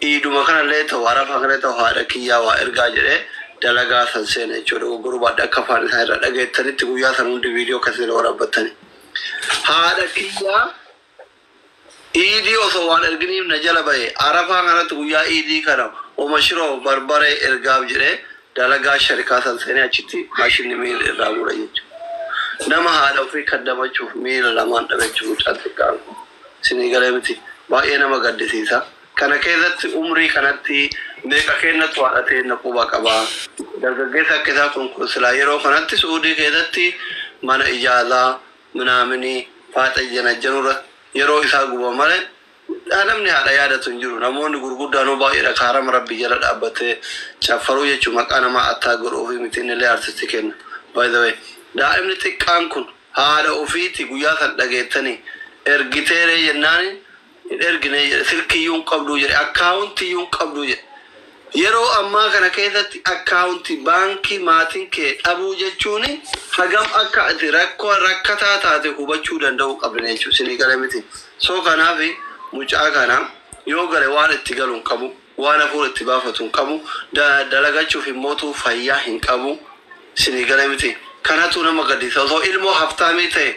iduma kana leeto warafa kana to haada kiyya wa erga jire dalaga sansene chodo guruba dakka faani sayra dhageettanitti guyyaa san hundi video kasira warabatani haada kiyya idi oso waan erginiif na jala baye arafa kanatti guyyaa idi kana o mashiro barbare ergaab jire dalaga sharika sansene achitti mashinni meel irraa gura jechu nama haada ofii kaddamachuuf miila lamaan dhabeechuu caaltiqaa sinii galeemiti baay'ee nama gaddisiisa kana keessatti umrii kanatti meeqa kennatu haadhatee na quba qabaa dargaggeessa akkisaa kun silaa yeroo kanatti suudii keessatti mana ijaazaa minaamini faaxa janajjanurra yeroo isaa guba malee namni haadha yaadatu hin jiru namoonni gurguddaanoo baay'eedha kaarama rabbi jala dhaabbatee caffaruu jechuun maqaa namaa attaa godhuufi mitiin illee artisti kenna by the way daa'imni xiqqaan kun haadha ofiiti guyyaa san dhageettanii ergiteeree jennaani ergine silkiyyuun qabduu jedhe akkaawuntiyyuun qabduu jedhe yeroo ammaa kana keessatti akkaawunti baankii maatiin kee dhabuu jechuun hagam akka ati rakkataa taate hubachuu danda'u qabdine jechuun sinii gale miti soo kanaaf mucaa kana yoo gale waan itti galuun qabu waan hafuura itti baafatuun qabu dalagachuuf immootuu fayyaa hin qabu sinii gale miti kanatu nama gaddisa osoo ilmoo haftaamii ta'e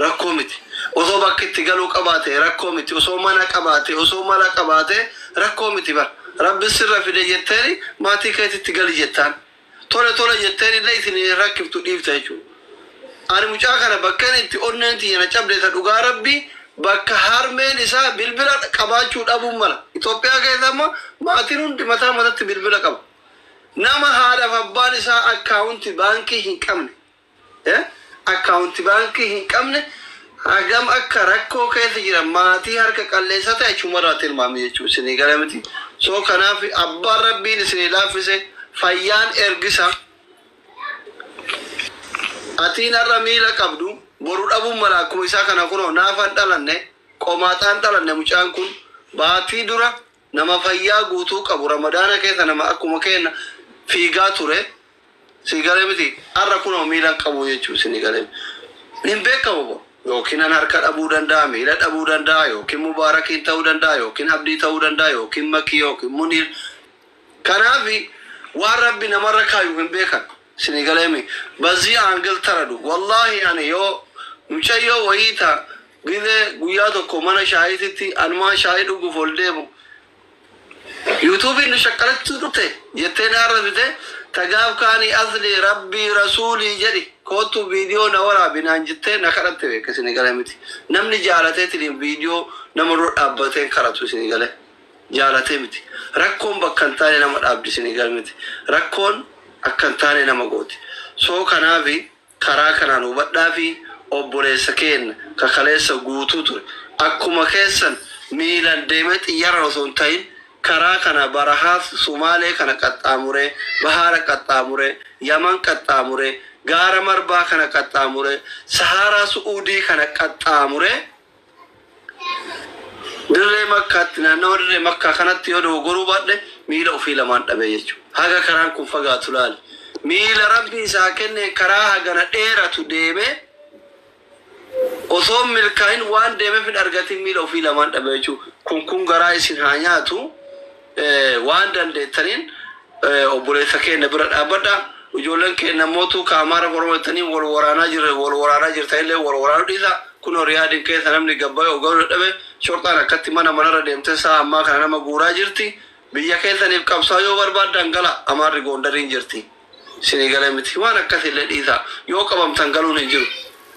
rakkoo miti osoo bakki itti galuu qabaate rakkoo miti osoo mana qabaate osoo mala qabaate rakkoo miti bar rabbi sirra fide jetteeni maatii keetitti gali jettaan tole jetteeni illee isin rakkiftu dhiifta jechuudha ani mucaa kana bakkeen itti onneenti yana cabdeeta dhugaa rabbi bakka harmeen isaa bilbila qabaachuu dhabuun mala Itoophiyaa keessa amma maatiin hundi mataa matatti bilbila qaba nama haadhaaf abbaan isaa akkaawunti baankii hin qabne akkaawunti baankii hin qabne hagam akka rakkoo keessa jira maatii harka qalleessa ta'e chumarraa tilmaamee jechuudha isinii gala miti soo kanaaf abbaan rabbiin isinii laaffise fayyaan ergisa atiin har'a miila qabdu boru dhabuun mala akkuma isaa kana kunoo naafan dhalanne qomaaxaan dhalanne mucaan kun baatii dura nama fayyaa guutuu qabu ramadaana keessa nama akkuma kenna fiigaa ture sigale miti har'a kunoo miilan qabu jechuudha isinii gala hin beekamu yookiin harka dhabuu danda'a miila dhabuu danda'a yookiin mubaarakiin ta'uu danda'a yookiin abdii ta'uu danda'a yookiin makii yookiin munir kanaaf waan rabbi namarra kaayu hin beekan isinii galeemi bazii aangil taradu wallahi ani yoo mucayyoo wayiita gide guyyaa tokko mana shaayiititti anumaa shaayii dhuguuf ol deemu yuutuubiin nu shaqqalatti dhufte jettee naarra bite tagaaf kaanii asli rabbii rasuulii jedhi kootu viidiyoo na waraabinaan jettee na kadhatte beeka isinii gale miti namni jaalateetiin viidiyoo nama dura dhaabbateen kadhatu isinii gale jaalatee miti rakkoon bakka hin taane nama dhaabdi isinii gale miti rakkoon akka hin taane nama gooti soo kanaafi karaa kanaan hubadhaa fi obboleessa keenya kakaleessa guutuu ture akkuma keessan miilan deemee xiyyaara osoo hin ta'in karaa kana barahaa Sumaalee kana qaxxaamuree bahaara qaxxaamuree Yaman qaxxaamuree gaara marbaa kana qaxxaamuree Saharaa Suudii kana qaxxaamuree dirree makkaatti naannoo dirree makkaa kanatti yoo dogoruu baadhe miila ofii lamaan dhabee jechuudha haga karaan kun fagaatu laali miila rabbi isaa kenne karaa hagana dheeratu deemee osoo milkaa'in waan deemeef hin argatin miila ofii lamaan dhabee jechuudha kun garaa isin haa nyaatu waan dandeettaniin obboleessa keenya bira dhaabbadha ijoolleen keenya mootuu kaamaara gormatanii wal waraanaa jirta illee wal waraanuu dhiisa kun riyaadin keessa namni gabbaa'ee ogalu dhabe shortaan akkatti manarra deemtee saa ammaa kana nama guuraa jirti biyya keessaniif qabsaa yoo barbaaddan gala amaarri goondariin jirti isinii galee miti waan akkasillee dhiisa yoo qabamtan galuun hin jiru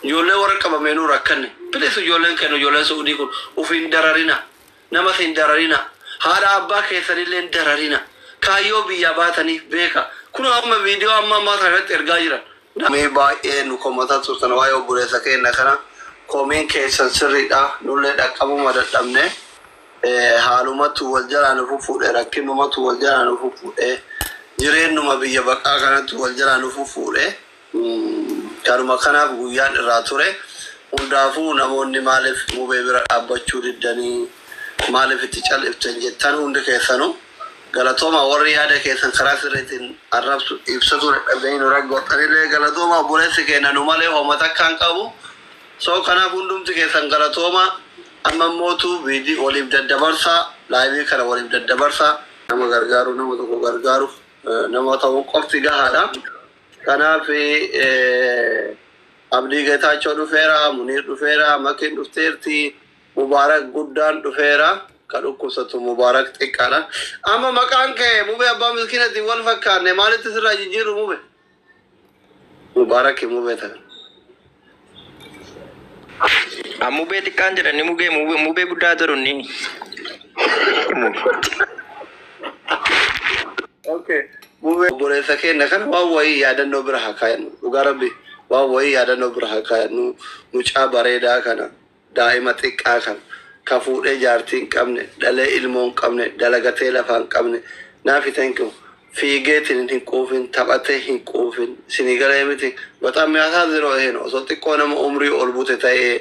ijoollee warra qabameenuu rakkanne bilis ijoolleen keenya ijoolleen suudii kun ufiin dararina nama hin dararina haadha abbaa keessanillee dararina kaayyoo biyya baataniif beeka kun amma viidiyoo amma kanatti ergaa jiran namni baay'ee nu komataa turtan waa'ee obboleessa keenya kana komiin keessan sirriidha nullee dhaqqabuma dadhabne haalumatu wal jalaa nu fufuudhe rakkinumatu wal jalaa nu fufuudhe jireenyuma biyya baqaa kanatti wal jalaa nu fufuudhe kanuma kanaaf guyyaan irraa ture hundaafuu namoonni maaliif mubee bira dhaabbachuu diddanii maaliif itti cal'iftan jettan hundi keessanu galatooma warri yaada keessan karaa sirriitiin arrabsu ibsatu dadhabanii nu raggooxanillee galatooma obboleessi keenya nu malee hoomata akkaan qabu soo kanaaf hundumti keessan galatooma amma mootu viidii waliif daddabarsa laayivii kana waliif daddabarsa nama gargaaru nama tokko gargaaru nama ta'uu qofti gahaadha. Kanaaf Abdii Geetaachoo dhufeera, Muniir dhufeera, Makiin dhufteerti, Mubaarak guddaan dhufeera. Kan dhukkubsatu Mubaarak xiqqaadha. Amma maqaan kee Mubee abbaa miskiinatti wal fakkaanne maalitti sirraa jijjiiru Mubee? Mubaarak Mubee ta'e. Mubee xiqqaan jedhani Mubee guddaa turunni. Okay. Mubee boreessa kenna kan waan wayii yaadannoo bira haa kaayannu. Dhugaa Rabbi waan wayii yaadannoo bira haa kaayannu. Mucaa bareedaa kana daa'ima xiqqaa kana ka fuudhee jaartii hin qabne dhalee ilmoo hin qabne dalagatee lafaa hin qabne naafi tankiu fiigeetiin hin quufin taphatee hin quufin sinii galee miti bataam የሚያሳዝነው ይሄ ነው። osoo xiqqoo nama umrii ol bute ta'ee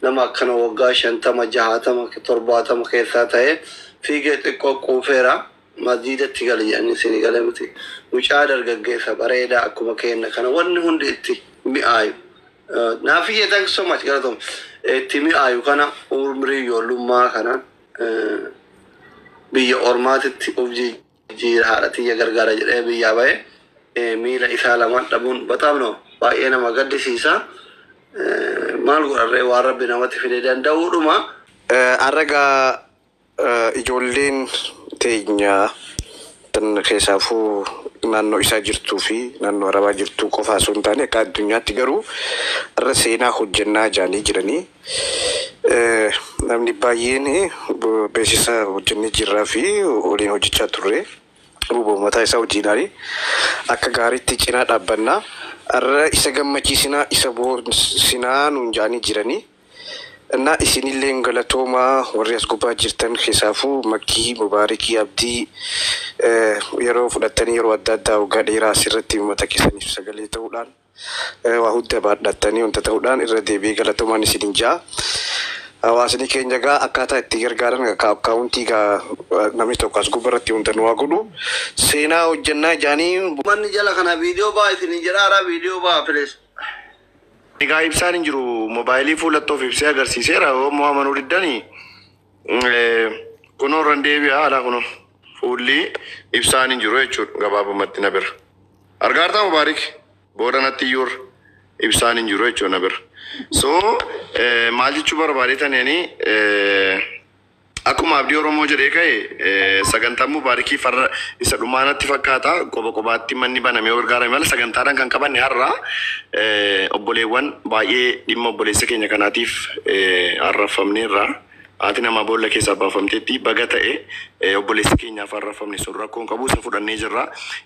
nama akkana waggaa 50 60 70 keessaa ta'ee fiigee xiqqoo quufeera. Masjiidatti gali jedhanii sinii galee miti mucaa dargaggeessa bareedaa akkuma kenna kana wanni hundi itti mi'aayu. Naafi thank so much galatom itti mi'aayu kana umrii ijoollummaa kana biyya ormaatitti of jijjiira haadha tiyya gargaara jedhee biyyaa ba'e miila isaa lamaan dhabuun bataam no baay'ee nama gaddisiisa. Maal godharree waan Rabbi namatti fidee danda'uudhuma. Arragaa ijoolleen teenya tan keessaafuu naannoo isaa jirtuu fi naannoo Arabaa jirtuu qofaa osoo hin taane akka addunyaatti garuu irra seenaa hojjennaa jaanii jiranii. Namni baay'een beeksisa hojjennee jirraa fi waliin hojjechaa turre uummata isaa hojiidhaani akka gaariitti cinaa dhaabbannaa irra isa gammachiisinaa isa boonsinaa nuun jaanii jiranii. እና isinillee galatooma warri as gubbaa jirtan keessaafuu Makkii Mubaarikii Abdii yeroo fudhatanii yeroo adda addaa waggaa dheeraa asirratti uummata keessaniif sagalee ta'uudhaan waa hunda baadhattanii wanta ta'uudhaan irra deebi'ee galatoomaan isinin jaa. Hawaasni keenya gaa akkaataa itti gargaaran akkaawuntii gaa namni tokko as gubbarratti wanta nu waa godhu seenaa hojjennaa jaanii. Manni jala kana viidiyoo baa isinin jedhaara viidiyoo baa filees. Egaa ibsaan hin jiru moobaayilii fuulattoof ibsee agarsiiseera Muhammad Udiddani kunoo irraan deebi'a haala kunoo fuulli ibsaan hin jiru jechuudha gabaabumatti na bira. Argaartaa Mubaarik booda natti iyyuu ibsaan hin jiru jechuudha na bira. So maal jechuu barbaadeetaniini akkuma Abdii Oromoo jedhee ka'e sagantaan Mubaarikii farra isa dhumaanatti fakkaata qoba qobaatti manni banamee gargaarame mala sagantaadhaan kan qabanne har'a obboleewwan baay'ee dhimma obboleessa keenya kanaatiif arrafamneerra haati nama boolla keessaa baafamteetti baga ta'e obboleessa keenyaaf arrafamne sun rakkoon qabu isa fudhannee jirra.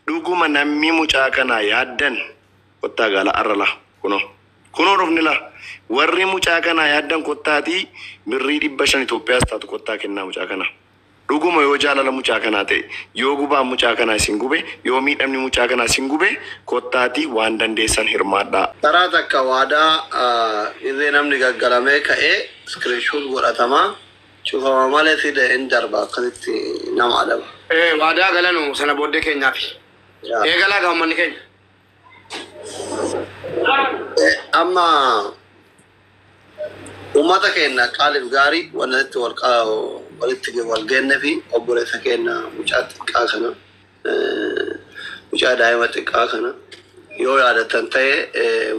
Dhuguma namni mucaa kana yaaddan kottaa gaala arrala kunoo rofni la warri mucaa kana yaaddan kottaati birrii 500 Itoophiyaas taatu kottaa kennaa mucaa kana. Dhuguma yoo jaalala mucaa kanaa ta'e yoo gubaa mucaa kanaa isin gube yoo miidhamni mucaa kanaa isin gube kottaati waan dandeessan hirmaadhaa. Karaa takka waadaa irree namni gaggaramee ka'ee screenshot godhatamaa cufama malee fide hin darba akkasitti nama adaba. Waadaa galanu sana booddee keenyaaf. Eegalaa gaammanni keenya. Amma ummata keenya qaaliif gaarii wanti walitti wal geenne fi obboleessa keenya mucaa xiqqaa kana mucaa daa'ima xiqqaa kana yoo yaadatan ta'e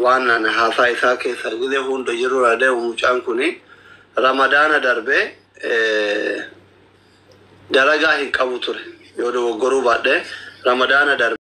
waan haasaa isaa keessa gizee hunda jiru raadee mucaan kuni Ramadaana darbee dalagaa hin qabu ture yoo dogoggoruu baadhee Ramadaana darbee